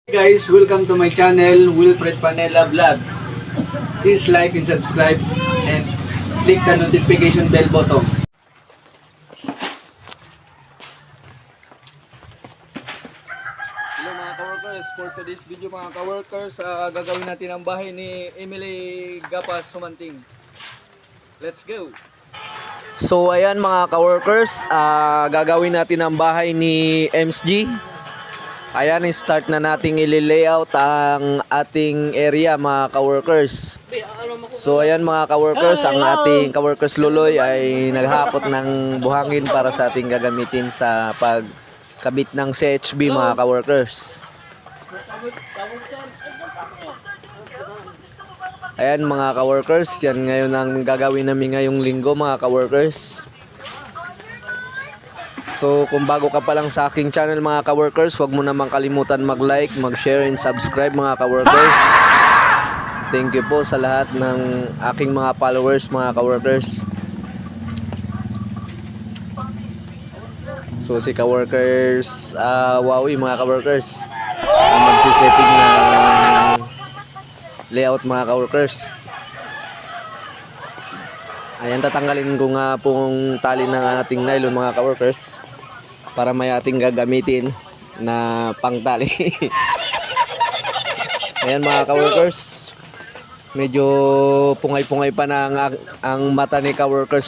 Hey guys, welcome to my channel, Wilfred Panela Vlog. Please like and subscribe and click the notification bell button. Hello mga ka-workers, for today's video mga ka-workers, gagawin natin ang bahay ni Emily Gapas Sumanting. Let's go! So ayan mga ka-workers, gagawin natin ang bahay ni MSG. Ayan, start na nating i-layout ang ating area mga ka-workers. So ayan mga ka-workers, ang ating ka-workers Luloy ay naghakot ng buhangin para sa ating gagamitin sa pagkabit ng CHB mga ka-workers. Ayan mga ka-workers, yan ngayon ang gagawin namin ngayong linggo mga ka-workers. So kung bago ka pa lang sa aking channel mga ka-workers, huwag mo namang kalimutan mag-like, mag-share and subscribe mga ka-workers. Thank you po sa lahat ng aking mga followers mga ka-workers. So si ka-workers Wawi mga ka-workers ang magsisetting ng layout mga ka-workers. Ayan, tatanggalin ko nga pong tali ng ating nylon mga ka-workers para may ating gagamitin na pangtali. Ayan mga ka-workers, medyo pungay-pungay pa na ang mata ni ka-workers.